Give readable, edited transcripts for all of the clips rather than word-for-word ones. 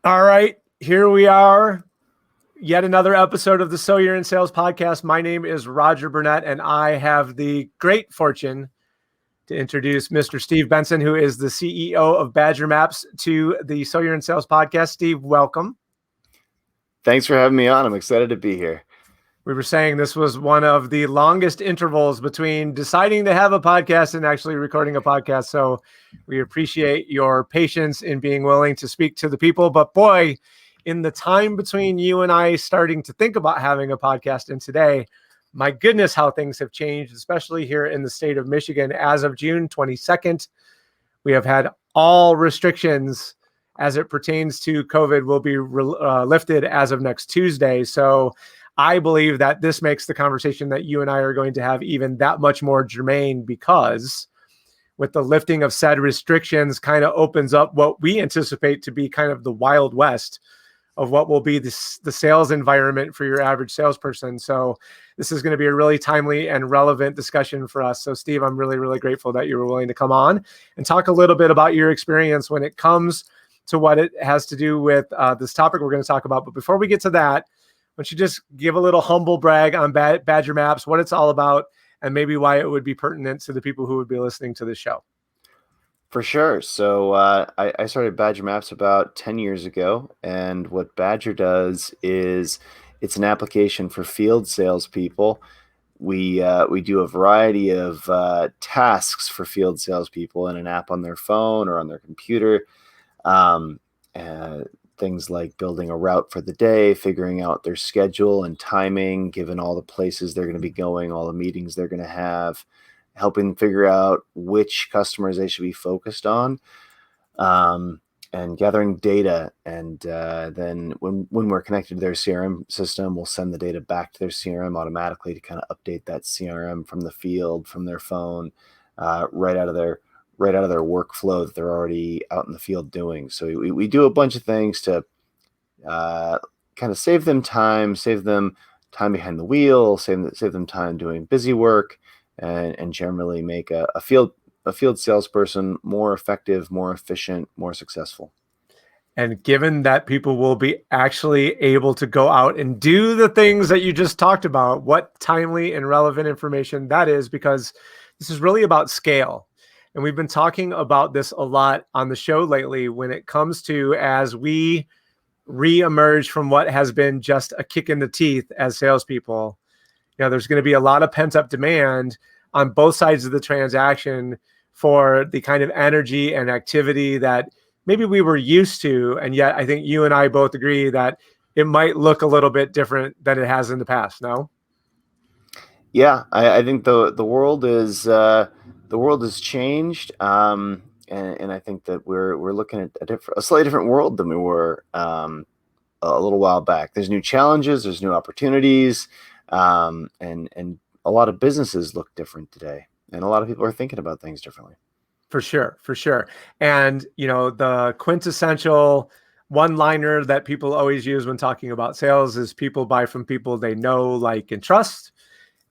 All right, here we are. Yet another episode of the So You're in Sales podcast. My name is Roger Burnett, and I have the great fortune to introduce Mr. Steve Benson, who is the CEO of Badger Maps, to the So You're in Sales podcast. Steve, welcome. Thanks for having me on. I'm excited to be here. We were saying this was one of the longest intervals between deciding to have a podcast and actually recording a podcast. So we appreciate your patience in being willing to speak to the people. But boy, in the time between you and I starting to think about having a podcast and today, my goodness, how things have changed, especially here in the state of Michigan. As of June 22nd, we have had all restrictions as it pertains to COVID will be lifted as of next Tuesday. So I believe that this makes the conversation that you and I are going to have even that much more germane, because with the lifting of said restrictions kind of opens up what we anticipate to be kind of the Wild West of what will be the sales environment for your average salesperson. So this is going to be a really timely and relevant discussion for us. So Steve, I'm really, really grateful that you were willing to come on and talk a little bit about your experience when it comes to what it has to do with this topic we're going to talk about. But before we get to that, why don't you just give a little humble brag on Badger Maps, what it's all about, and maybe why it would be pertinent to the people who would be listening to the show. For sure. So I started Badger Maps about 10 years ago. And what Badger does is it's an application for field salespeople. We do a variety of tasks for field salespeople in an app on their phone or on their computer. Things like building a route for the day, figuring out their schedule and timing, given all the places they're going to be going, all the meetings they're going to have, helping them figure out which customers they should be focused on, and gathering data. And then when we're connected to their CRM system, we'll send the data back to their CRM automatically to kind of update that CRM from the field, from their phone, right out of their workflow that they're already out in the field doing. So we do a bunch of things to kind of save them time behind the wheel, save them time doing busy work, and generally make a field salesperson more effective, more efficient, more successful. And given that people will be actually able to go out and do the things that you just talked about, what timely and relevant information that is, because this is really about scale. And we've been talking about this a lot on the show lately when it comes to, as we re-emerge from what has been just a kick in the teeth as salespeople, there's going to be a lot of pent-up demand on both sides of the transaction for the kind of energy and activity that maybe we were used to. And yet I think you and I both agree that it might look a little bit different than it has in the past, no? Yeah, I think the world is the world has changed, and I think that we're looking at a slightly different world than we were a little while back. There's new challenges, there's new opportunities, and a lot of businesses look different today, and a lot of people are thinking about things differently. For sure. And the quintessential one-liner that people always use when talking about sales is people buy from people they know, like, and trust.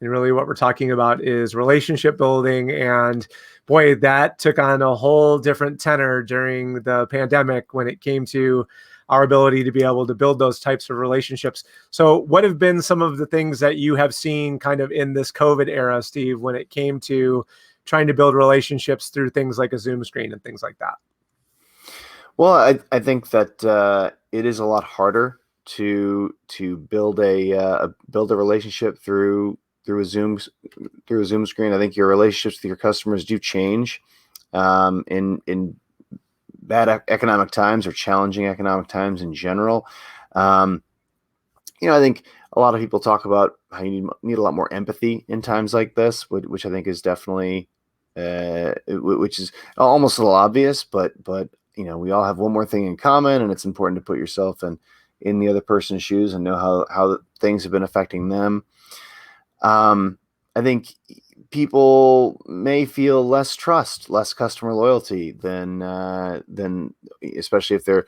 And really what we're talking about is relationship building. And boy, that took on a whole different tenor during the pandemic when it came to our ability to be able to build those types of relationships. So what have been some of the things that you have seen kind of in this COVID era, Steve, when it came to trying to build relationships through things like a Zoom screen and things like that? Well, I think that it is a lot harder to build a relationship through a Zoom screen. I think your relationships with your customers do change in bad economic times or challenging economic times in general. I think a lot of people talk about how you need a lot more empathy in times like this, which I think is definitely, which is almost a little obvious, but we all have one more thing in common, and it's important to put yourself in the other person's shoes and know how things have been affecting them. I think people may feel less trust, less customer loyalty than especially if they're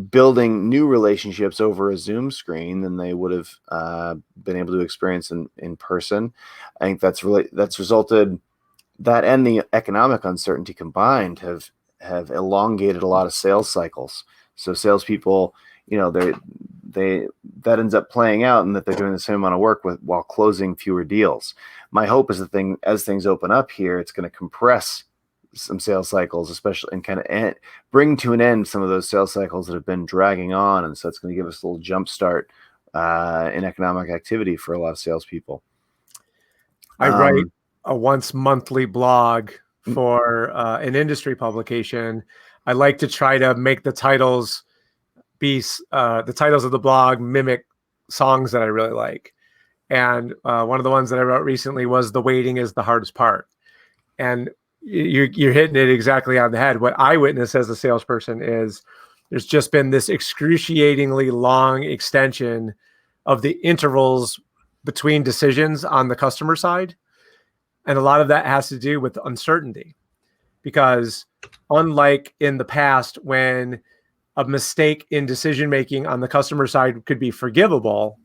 building new relationships over a Zoom screen than they would have been able to experience in person. I think that's resulted, that and the economic uncertainty combined have elongated a lot of sales cycles. So salespeople, they that ends up playing out and that they're doing the same amount of work while closing fewer deals. My hope is as things open up here, it's going to compress some sales cycles, especially, and kind of bring to an end some of those sales cycles that have been dragging on. And so it's going to give us a little jump start in economic activity for a lot of salespeople. I write a once monthly blog for an industry publication. I like to try to make the titles be the titles of the blog mimic songs that I really like. And one of the ones that I wrote recently was "The Waiting is the Hardest Part." And you're hitting it exactly on the head. What I witness as a salesperson is there's just been this excruciatingly long extension of the intervals between decisions on the customer side. And a lot of that has to do with uncertainty, because unlike in the past, when a mistake in decision-making on the customer side could be forgivable,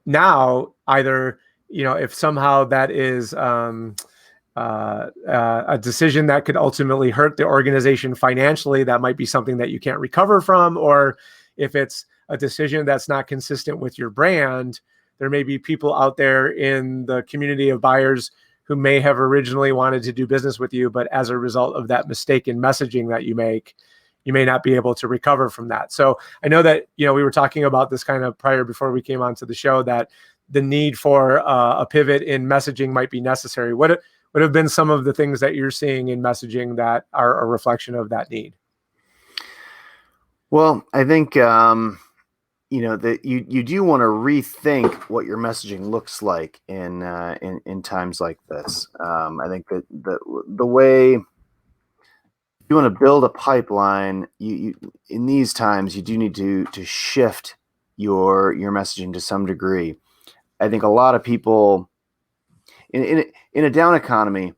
now either, if somehow that is a decision that could ultimately hurt the organization financially, that might be something that you can't recover from. Or if it's a decision that's not consistent with your brand, there may be people out there in the community of buyers who may have originally wanted to do business with you, but as a result of that mistaken messaging that you make, you may not be able to recover from that. So I know that, we were talking about this kind of prior before we came onto the show, that the need for a pivot in messaging might be necessary. What have been some of the things that you're seeing in messaging that are a reflection of that need? Well, I think, that you do want to rethink what your messaging looks like in times like this. I think that the way you want to build a pipeline, you in these times, you do need to shift your messaging to some degree. I think a lot of people in a down economy,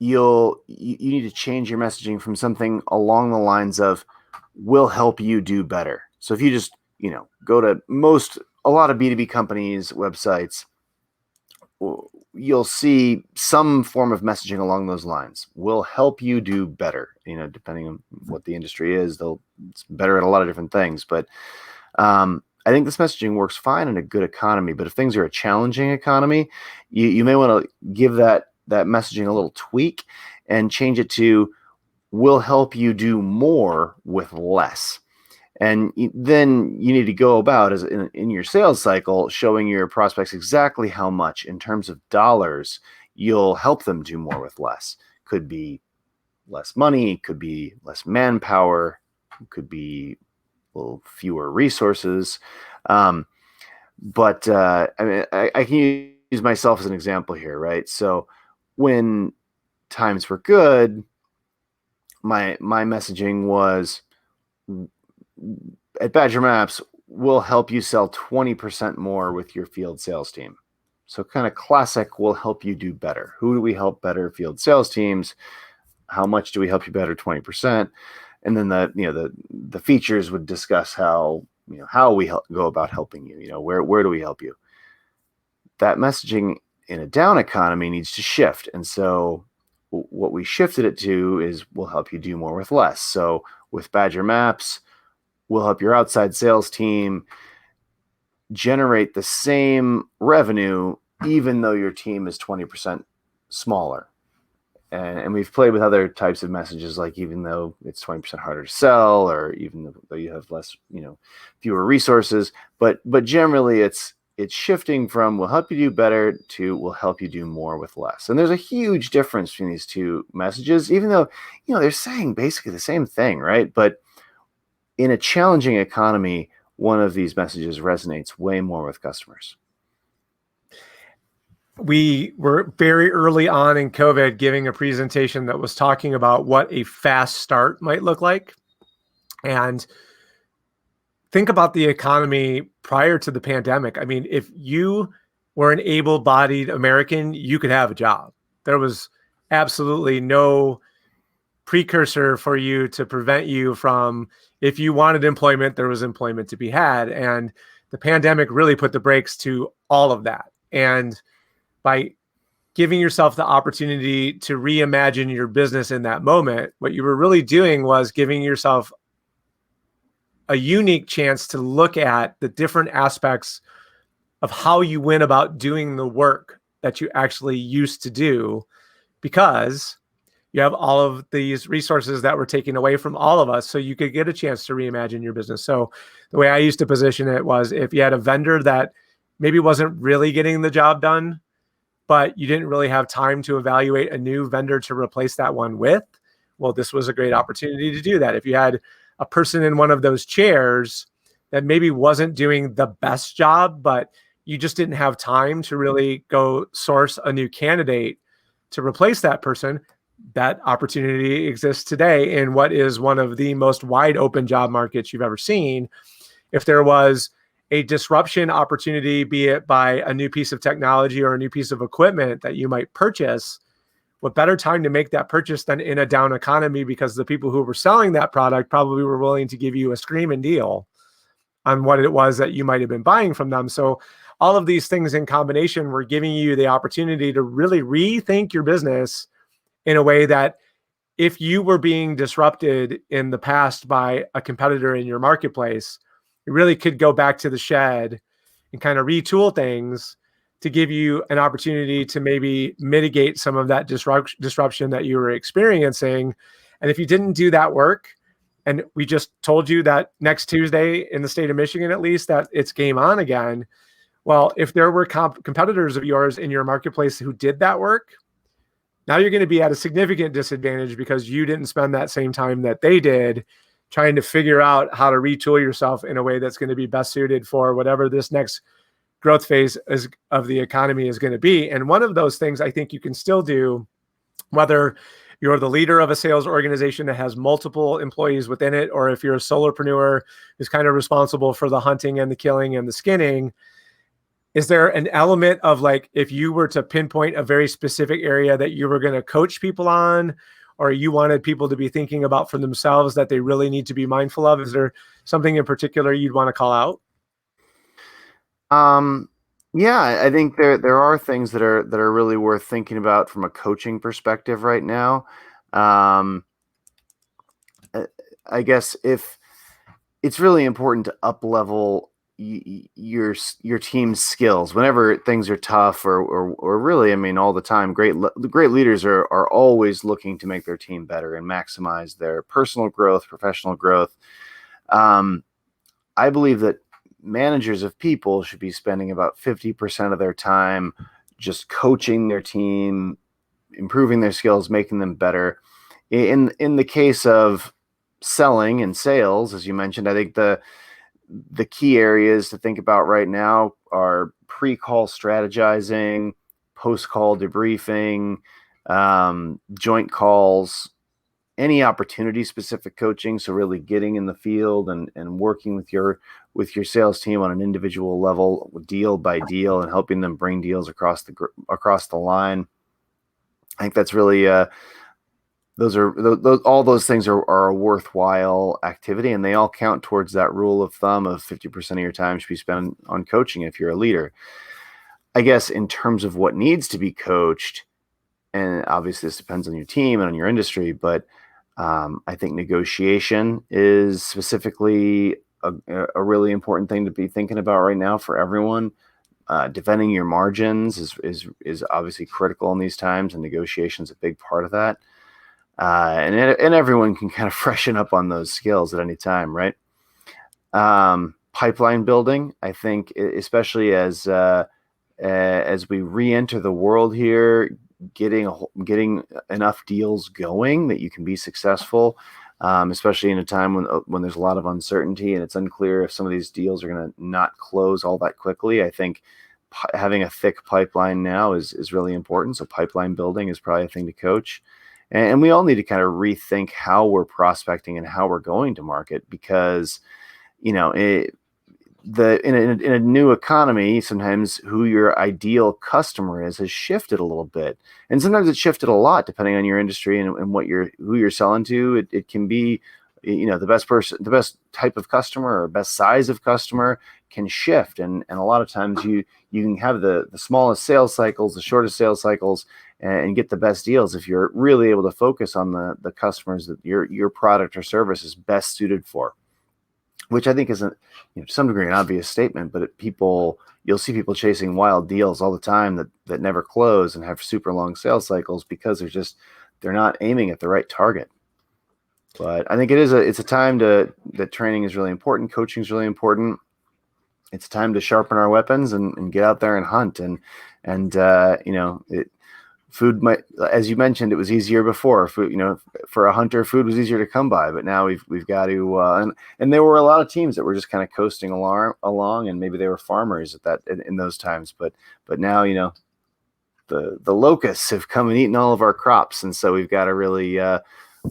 you need to change your messaging from something along the lines of "will help you do better." So if you just go to a lot of B2B companies' websites, you'll see some form of messaging along those lines. "Will help you do better." Depending on what the industry is, it's better at a lot of different things. But I think this messaging works fine in a good economy. But if things are a challenging economy, you may want to give that messaging a little tweak and change it to "will help you do more with less." And then you need to go about, as in your sales cycle, showing your prospects exactly how much in terms of dollars you'll help them do more with less. Could be less money, could be less manpower, could be a little fewer resources. But I mean, I can use myself as an example here, right? So when times were good, my messaging was, at Badger Maps, "will help you sell 20% more with your field sales team." So kind of classic, "will help you do better." Who do we help better? Field sales teams. How much do we help you better? 20%. And then the features would discuss how we go about helping you. Where do we help you? That messaging in a down economy needs to shift. And so what we shifted it to is, "we'll help you do more with less." So with Badger Maps, we'll help your outside sales team generate the same revenue, even though your team is 20% smaller. And we've played with other types of messages, like even though it's 20% harder to sell, or even though you have less, fewer resources. But generally, it's shifting from "will help you do better" to "will help you do more with less." And there's a huge difference between these two messages, even though they're saying basically the same thing, right? But in a challenging economy, one of these messages resonates way more with customers. We were very early on in COVID giving a presentation that was talking about what a fast start might look like. And think about the economy prior to the pandemic. I mean, if you were an able-bodied American, you could have a job. There was absolutely no precursor for you to prevent you from, if you wanted employment, there was employment to be had. And the pandemic really put the brakes to all of that. And by giving yourself the opportunity to reimagine your business in that moment, what you were really doing was giving yourself a unique chance to look at the different aspects of how you went about doing the work that you actually used to do, because you have all of these resources that were taken away from all of us, so you could get a chance to reimagine your business. So the way I used to position it was, if you had a vendor that maybe wasn't really getting the job done, but you didn't really have time to evaluate a new vendor to replace that one with, well, this was a great opportunity to do that. If you had a person in one of those chairs that maybe wasn't doing the best job, but you just didn't have time to really go source a new candidate to replace that person, that opportunity exists today in what is one of the most wide open job markets you've ever seen. If there was a disruption opportunity, be it by a new piece of technology or a new piece of equipment that you might purchase, what better time to make that purchase than in a down economy, because the people who were selling that product probably were willing to give you a screaming deal on what it was that you might have been buying from them. So all of these things in combination were giving you the opportunity to really rethink your business in a way that, if you were being disrupted in the past by a competitor in your marketplace, you really could go back to the shed and kind of retool things to give you an opportunity to maybe mitigate some of that disruption that you were experiencing. And if you didn't do that work, and we just told you that next Tuesday in the state of Michigan, at least, that it's game on again. Well, if there were competitors of yours in your marketplace who did that work, now you're going to be at a significant disadvantage because you didn't spend that same time that they did trying to figure out how to retool yourself in a way that's going to be best suited for whatever this next growth phase of the economy is going to be. And one of those things I think you can still do, whether you're the leader of a sales organization that has multiple employees within it, or if you're a solopreneur who's kind of responsible for the hunting and the killing and the skinning, is there an element of, like, if you were to pinpoint a very specific area that you were going to coach people on, or you wanted people to be thinking about for themselves that they really need to be mindful of? Is there something in particular you'd want to call out? Yeah, I think there are things that are really worth thinking about from a coaching perspective right now. Um, I I guess if it's really important to up level your team's skills whenever things are tough, or really, I mean, all the time. Great leaders are always looking to make their team better and maximize their personal growth, professional growth. Um, I believe that managers of people should be spending about 50% of their time just coaching their team, improving their skills, making them better. In the case of selling and sales, as you mentioned, I think the key areas to think about right now are pre-call strategizing, post-call debriefing, joint calls, any opportunity specific coaching. So really getting in the field and working with your sales team on an individual level, deal by deal, and helping them bring deals across the line. I think that's really all those things are a worthwhile activity, and they all count towards that rule of thumb of 50% of your time should be spent on coaching if you're a leader. I guess in terms of what needs to be coached, and obviously this depends on your team and on your industry, but I think negotiation is specifically a really important thing to be thinking about right now for everyone. Defending your margins is obviously critical in these times, and negotiation is a big part of that. And everyone can kind of freshen up on those skills at any time, right? Pipeline building, I think, especially as we re-enter the world here, getting enough deals going that you can be successful, especially in a time when there's a lot of uncertainty and it's unclear if some of these deals are going to not close all that quickly. I think having a thick pipeline now is really important. So pipeline building is probably a thing to coach. And we all need to kind of rethink how we're prospecting and how we're going to market, because, you know, in a new economy, sometimes who your ideal customer is has shifted a little bit, and sometimes it's shifted a lot depending on your industry and who you're selling to. It can be, you know, the best type of customer or best size of customer can shift, and a lot of times you can have the smallest sales cycles, the shortest sales cycles, and get the best deals if you're really able to focus on the customers that your product or service is best suited for. which I think isn't, to some degree, an obvious statement, but you'll see people chasing wild deals all the time that never close and have super long sales cycles because they're not aiming at the right target. But I think it's a time that training is really important. Coaching is really important. It's time to sharpen our weapons and get out there and hunt. Food might, as you mentioned, it was easier before. Food, for a hunter, food was easier to come by. But now we've got to, and there were a lot of teams that were just kind of coasting along, and maybe they were farmers in those times. But now, the locusts have come and eaten all of our crops, and so we've got to really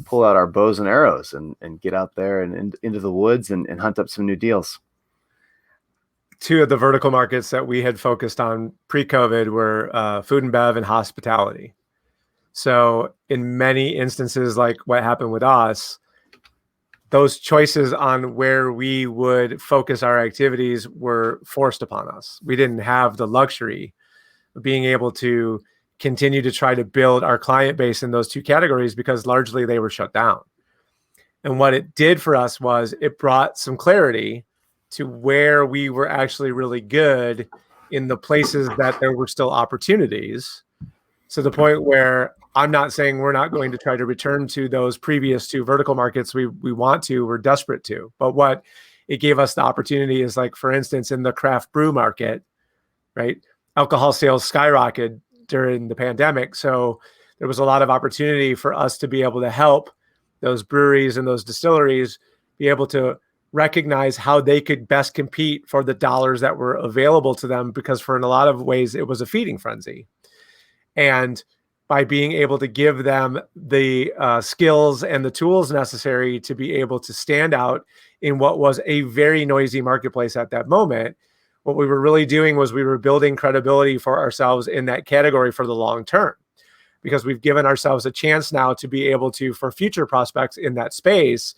pull out our bows and arrows and get out there and into the woods and hunt up some new deals. Two of the vertical markets that we had focused on pre-COVID were food and bev and hospitality. So in many instances, like what happened with us, those choices on where we would focus our activities were forced upon us. We didn't have the luxury of being able to continue to try to build our client base in those two categories because largely they were shut down. And what it did for us was it brought some clarity to where we were actually really good in the places that there were still opportunities, to the point where I'm not saying we're not going to try to return to those previous two vertical markets. We want to, we're desperate to, but what it gave us the opportunity is, like, for instance, in the craft brew market, right? Alcohol sales skyrocketed during the pandemic. So there was a lot of opportunity for us to be able to help those breweries and those distilleries be able to recognize how they could best compete for the dollars that were available to them, because for in a lot of ways it was a feeding frenzy. And by being able to give them the skills and the tools necessary to be able to stand out in what was a very noisy marketplace at that moment, what we were really doing was we were building credibility for ourselves in that category for the long term, because we've given ourselves a chance now to be able to, for future prospects in that space,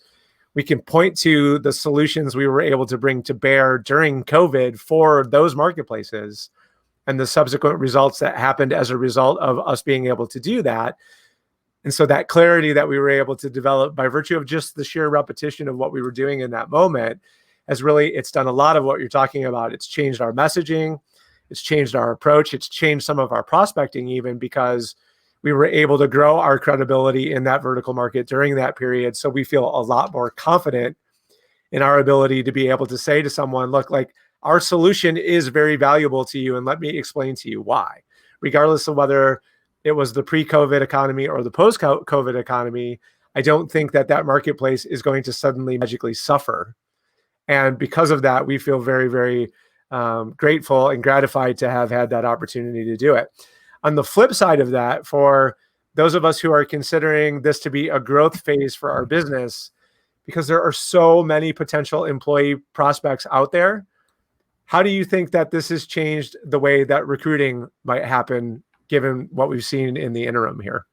we can point to the solutions we were able to bring to bear during COVID for those marketplaces and the subsequent results that happened as a result of us being able to do that. And so that clarity that we were able to develop by virtue of just the sheer repetition of what we were doing in that moment it's done a lot of what you're talking about. It's changed our messaging. It's changed our approach. It's changed some of our prospecting, even because we were able to grow our credibility in that vertical market during that period. So we feel a lot more confident in our ability to be able to say to someone, look, like, our solution is very valuable to you, and let me explain to you why. Regardless of whether it was the pre-COVID economy or the post-COVID economy, I don't think that marketplace is going to suddenly magically suffer. And because of that, we feel very, very grateful and gratified to have had that opportunity to do it. On the flip side of that, for those of us who are considering this to be a growth phase for our business, because there are so many potential employee prospects out there, how do you think that this has changed the way that recruiting might happen, given what we've seen in the interim here?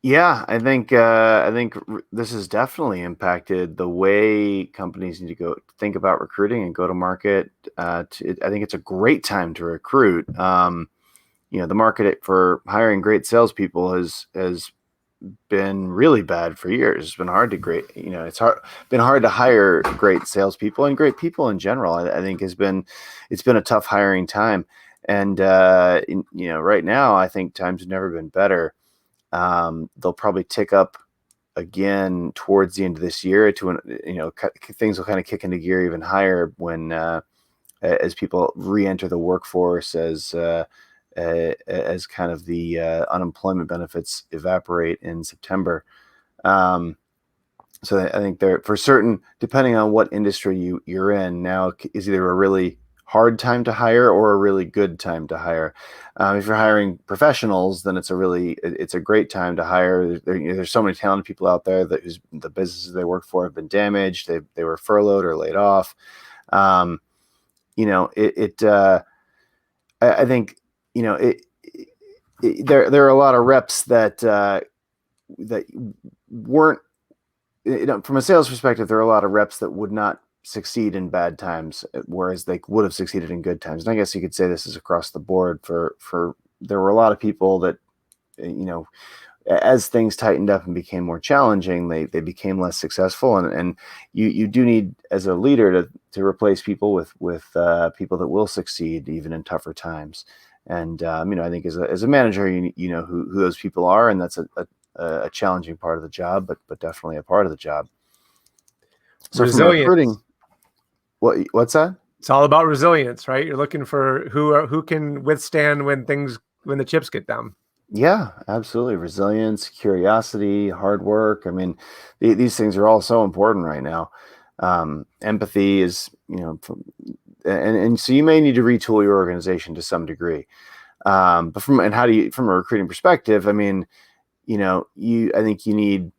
Yeah, I think this has definitely impacted the way companies need to think about recruiting and go to market. I think it's a great time to recruit. The market for hiring great salespeople has been really bad for years. It's been hard to been hard to hire great salespeople and great people in general. I think it's been a tough hiring time, and right now I think times have never been better. They'll probably tick up again towards the end of this year things will kind of kick into gear even higher when as people re-enter the workforce, as kind of the unemployment benefits evaporate in September. So I think for certain, depending on what industry you're in now, is either a really hard time to hire or a really good time to hire. If you're hiring professionals, then it's a great time to hire. There's so many talented people out there the businesses they work for have been damaged. They were furloughed or laid off. I think there are a lot of reps that weren't, from a sales perspective, there are a lot of reps that would not succeed in bad times, whereas they would have succeeded in good times. And I guess you could say this is across the board. For there were a lot of people that as things tightened up and became more challenging, they became less successful. And you do need, as a leader, to replace people with people that will succeed even in tougher times. And I think as a manager, you know who those people are, and that's a challenging part of the job, but definitely a part of the job. So from Resilience. recruiting, what's that? It's all about resilience, right? You're looking for who can withstand when the chips get down. Yeah, absolutely. Resilience, curiosity, hard work. I mean, these things are all so important right now. Empathy is, and so you may need to retool your organization to some degree. But from a recruiting perspective, I mean, I think you need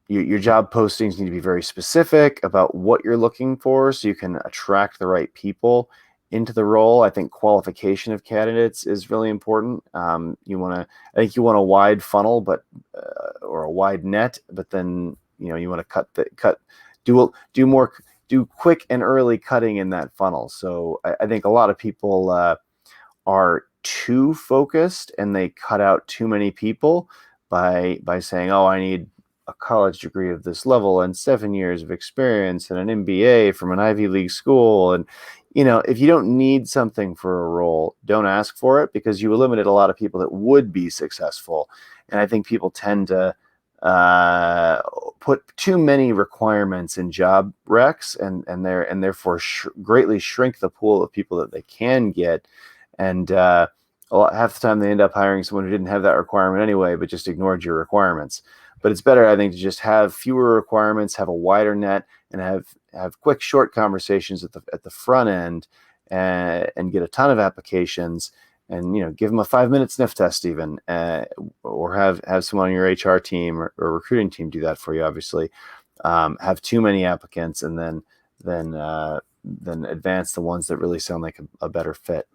your job postings need to be very specific about what you're looking for so you can attract the right people into the role. I think qualification of candidates is really important. I think you want a wide funnel, or a wide net, but then, you want to do quick and early cutting in that funnel. So I think a lot of people are too focused and they cut out too many people by saying, oh, I need a college degree of this level and 7 years of experience and an MBA from an Ivy League school. And, if you don't need something for a role, don't ask for it, because you eliminate a lot of people that would be successful. And I think people tend to put too many requirements in job recs, and therefore greatly shrink the pool of people that they can get. And half the time they end up hiring someone who didn't have that requirement anyway, but just ignored your requirements. But it's better, I think, to just have fewer requirements, have a wider net, and have quick, short conversations at the front end, and get a ton of applications, and give them a 5-minute sniff test even, or have someone on your HR team or recruiting team do that for you. Obviously, have too many applicants, and then advance the ones that really sound like a better fit.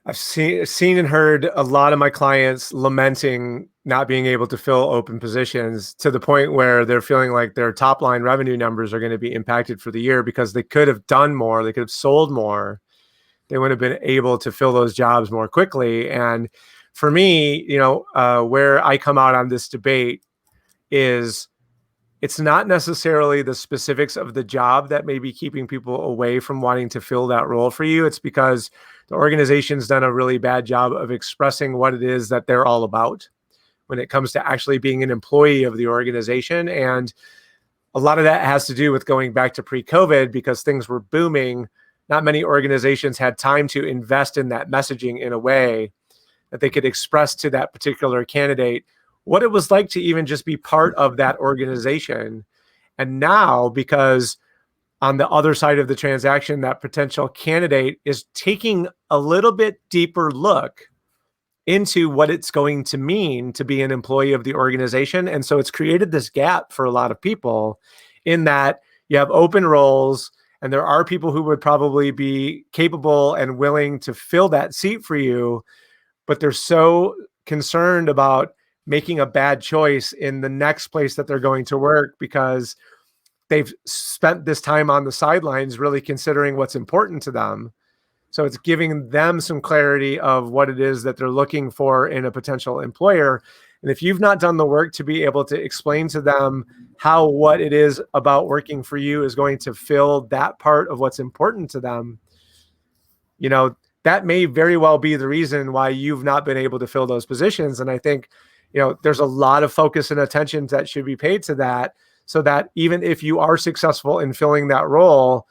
I've seen and heard a lot of my clients lamenting not being able to fill open positions, to the point where they're feeling like their top line revenue numbers are going to be impacted for the year because they could have done more, they could have sold more, they would have been able to fill those jobs more quickly. And for me, where I come out on this debate is, it's not necessarily the specifics of the job that may be keeping people away from wanting to fill that role for you. It's because the organization's done a really bad job of expressing what it is that they're all about when it comes to actually being an employee of the organization. And a lot of that has to do with going back to pre-COVID, because things were booming. Not many organizations had time to invest in that messaging in a way that they could express to that particular candidate what it was like to even just be part of that organization. And now, because on the other side of the transaction, that potential candidate is taking a little bit deeper look into what it's going to mean to be an employee of the organization. And so it's created this gap for a lot of people, in that you have open roles, and there are people who would probably be capable and willing to fill that seat for you, but they're so concerned about making a bad choice in the next place that they're going to work, because they've spent this time on the sidelines really considering what's important to them. So it's giving them some clarity of what it is that they're looking for in a potential employer. And if you've not done the work to be able to explain to them how what it is about working for you is going to fill that part of what's important to them, that may very well be the reason why you've not been able to fill those positions. And I think, there's a lot of focus and attention that should be paid to that, so that even if you are successful in filling that role,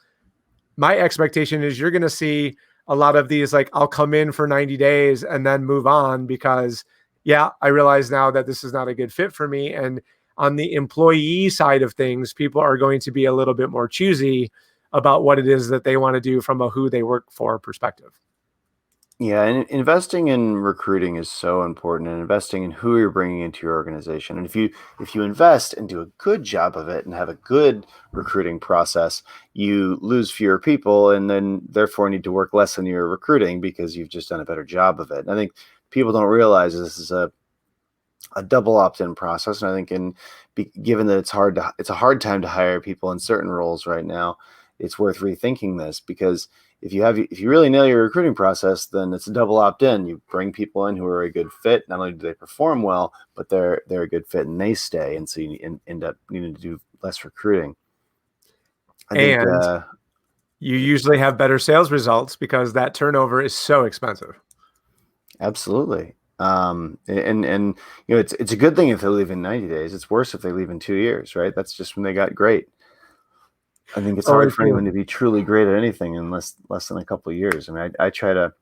my expectation is you're going to see a lot of these, like, I'll come in for 90 days and then move on, because I realize now that this is not a good fit for me. And on the employee side of things, people are going to be a little bit more choosy about what it is that they want to do from a who they work for perspective. Yeah, and investing in recruiting is so important, and investing in who you're bringing into your organization. And if you invest and do a good job of it and have a good recruiting process, you lose fewer people, and then therefore need to work less on your recruiting because you've just done a better job of it. And I think people don't realize this is a double opt-in process. And I think given that it's a hard time to hire people in certain roles right now, it's worth rethinking this, because if you really nail your recruiting process, then it's a double opt-in. You bring people in who are a good fit. Not only do they perform well, but they're a good fit and they stay. And so you end up needing to do less recruiting. I think And you usually have better sales results because that turnover is so expensive. absolutely. And it's a good thing if they leave in 90 days. It's worse if they leave in 2 years, right? That's just when they got great. I think it's hard for anyone to be truly great at anything in less than a couple of years. I mean, I try to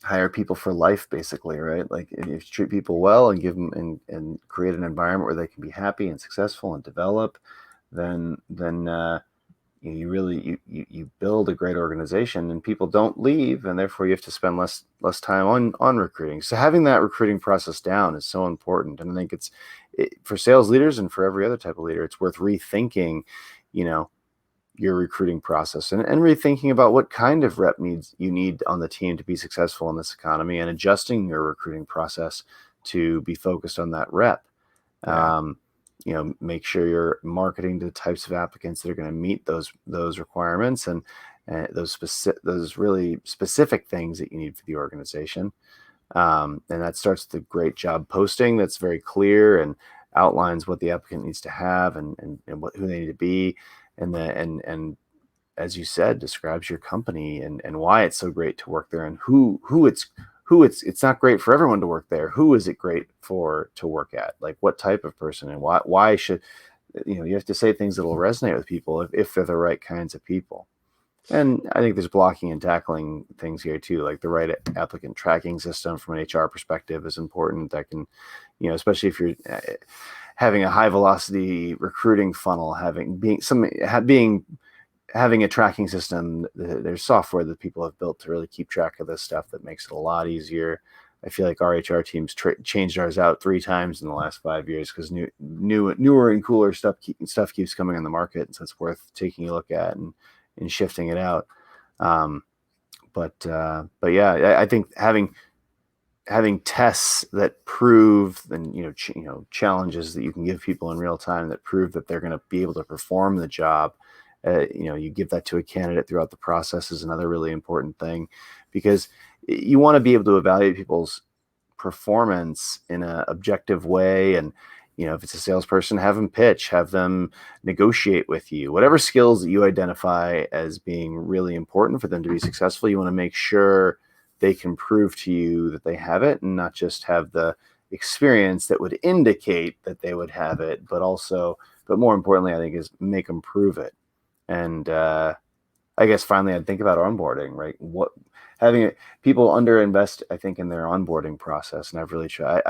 hire people for life, basically, right? Like if you treat people well and give them and create an environment where they can be happy and successful and develop, then you really you build a great organization, and people don't leave, and therefore you have to spend less time on recruiting. So having that recruiting process down is so important, and I think for sales leaders and for every other type of leader, it's worth rethinking, your recruiting process and rethinking about what kind of rep needs you need on the team to be successful in this economy, and adjusting your recruiting process to be focused on that rep. Yeah. Make sure you're marketing to the types of applicants that are going to meet those requirements, and those really specific things that you need for the organization. And that starts with a great job posting that's very clear and outlines what the applicant needs to have, and who they need to be, and as you said, describes your company and why it's so great to work there, and who it's not great for everyone to work there. Who is it great for to work at? Like what type of person, and why should, you have to say things that will resonate with people if they're the right kinds of people. And I think there's blocking and tackling things here too, like the right applicant tracking system from an HR perspective is important. That can, especially if you're having a high velocity recruiting funnel, having a tracking system. There's software that people have built to really keep track of this stuff that makes it a lot easier. I feel like our HR teams changed ours out 3 times in the last 5 years because newer and cooler stuff keeps coming on the market, and so it's worth taking a look at and shifting it out. But yeah, I think having tests that prove, and challenges that you can give people in real time that prove that they're going to be able to perform the job. You give that to a candidate throughout the process is another really important thing, because you want to be able to evaluate people's performance in an objective way. And if it's a salesperson, have them pitch, have them negotiate with you, whatever skills that you identify as being really important for them to be successful. You want to make sure they can prove to you that they have it, and not just have the experience that would indicate that they would have it, but more importantly, I think, is make them prove it. And I guess finally, I'd think about onboarding, right? People underinvest, I think, in their onboarding process, and I really try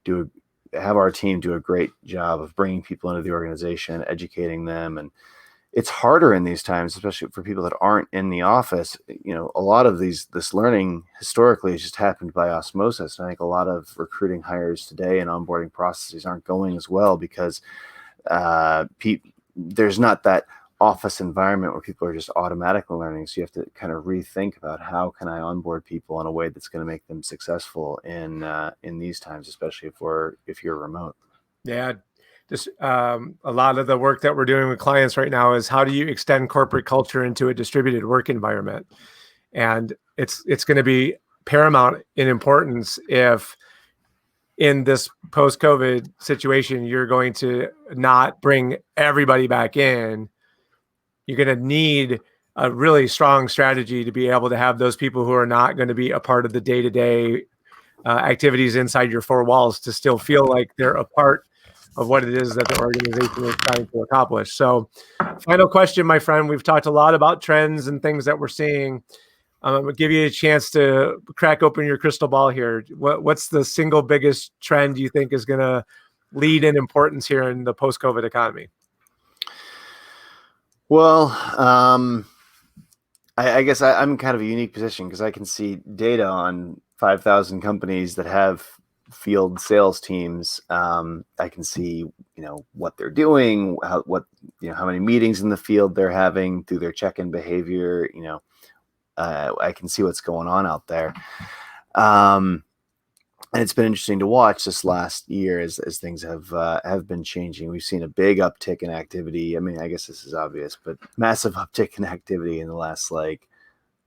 to have our team do a great job of bringing people into the organization, educating them. And it's harder in these times, especially for people that aren't in the office. A lot of this learning historically has just happened by osmosis. And I think a lot of recruiting hires today and onboarding processes aren't going as well because there's not that office environment where people are just automatically learning. So you have to kind of rethink about how can I onboard people in a way that's going to make them successful in these times, especially if you're remote. Yeah. Just a lot of the work that we're doing with clients right now is how do you extend corporate culture into a distributed work environment? And it's going to be paramount in importance if in this post-COVID situation, you're going to not bring everybody back in. You're going to need a really strong strategy to be able to have those people who are not going to be a part of the day-to-day activities inside your 4 walls to still feel like they're a part of what it is that the organization is trying to accomplish. So final question, my friend, we've talked a lot about trends and things that we're seeing. I'm going to give you a chance to crack open your crystal ball here. What's the single biggest trend you think is going to lead in importance here in the post-COVID economy? Well, I guess I'm kind of a unique position because I can see data on 5,000 companies that have field sales teams. I can see, what they're doing, how many meetings in the field they're having through their check-in behavior. I can see what's going on out there. and it's been interesting to watch this last year as things have been changing. We've seen a big uptick in activity. I mean, I guess this is obvious, but massive uptick in activity in the last like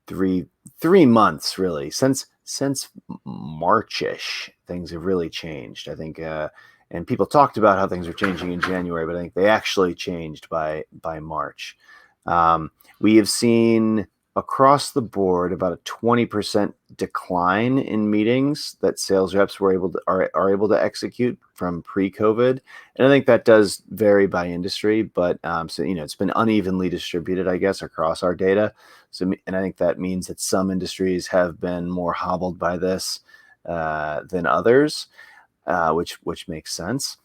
three months, really. Since Marchish, things have really changed. I think, and people talked about how things were changing in January, but I think they actually changed by March. We have seen across the board about a 20% decline in meetings that sales reps were able to are able to execute from pre-COVID. And I think that does vary by industry, but so it's been unevenly distributed, I guess, across our data. So, and I think that means that some industries have been more hobbled by this than others, which makes sense.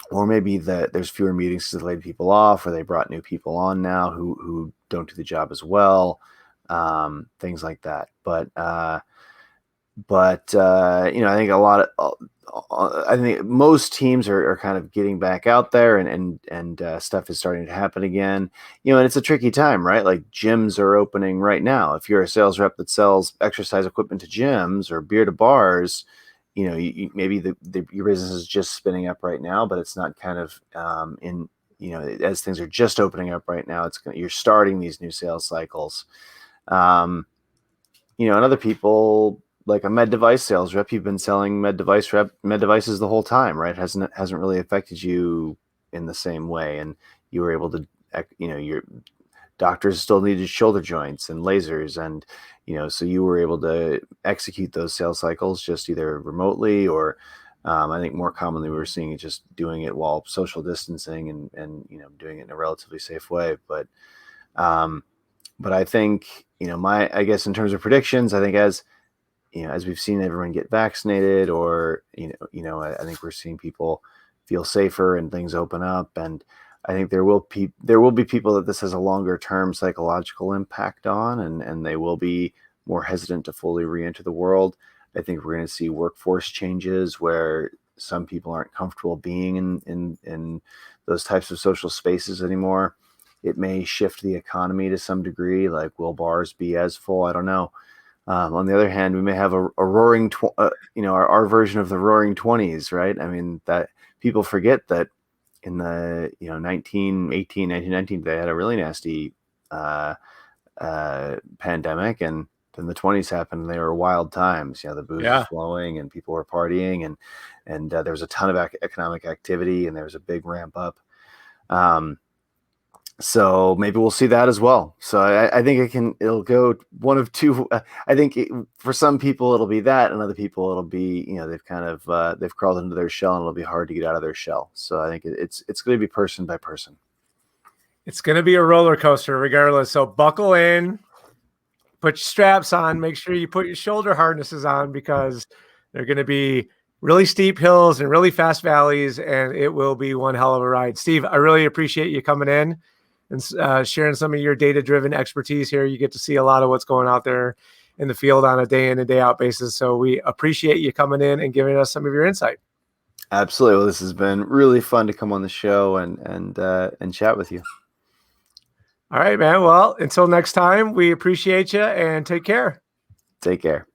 Or maybe that there's fewer meetings because they laid people off, or they brought new people on now who don't do the job as well, things like that. But I think I think most teams are kind of getting back out there, and stuff is starting to happen again. And it's a tricky time, right? Like gyms are opening right now. If you're a sales rep that sells exercise equipment to gyms or beer to bars, maybe your business is just spinning up right now, but it's not kind of as things are just opening up right now. You're starting these new sales cycles. And other people, like a med device sales rep, you've been selling med devices the whole time, right? Hasn't really affected you in the same way, and you were able to, your doctors still needed shoulder joints and lasers, and so you were able to execute those sales cycles just either remotely or I think more commonly we were seeing it just doing it while social distancing and doing it in a relatively safe way. But I think I guess in terms of predictions, I think as we've seen everyone get vaccinated, or I think we're seeing people feel safer and things open up, and I think there will be people that this has a longer term psychological impact on, and they will be more hesitant to fully re-enter the world. I think we're going to see workforce changes where some people aren't comfortable being in those types of social spaces anymore. It may shift the economy to some degree. Like, will bars be as full? I don't know. On the other hand, we may have a roaring, our version of the roaring 20s, right? I mean, that people forget that in the 1918, 1919, they had a really nasty pandemic, and then the 20s happened, and they were wild times. The booze was flowing, and people were partying, and there was a ton of economic activity, and there was a big ramp up. So maybe we'll see that as well. So I think it'll go one of two. I think for some people it'll be that, and other people it'll be, they've kind of, they've crawled into their shell, and it'll be hard to get out of their shell. So I think it's going to be person by person. It's going to be a roller coaster regardless. So buckle in, put your straps on, make sure you put your shoulder harnesses on, because they're going to be really steep hills and really fast valleys, and it will be one hell of a ride. Steve, I really appreciate you coming in and sharing some of your data-driven expertise here. You get to see a lot of what's going out there in the field on a day in and day out basis. So we appreciate you coming in and giving us some of your insight. Absolutely. Well, this has been really fun to come on the show and chat with you. All right, man. Well, until next time, we appreciate you, and take care. Take care.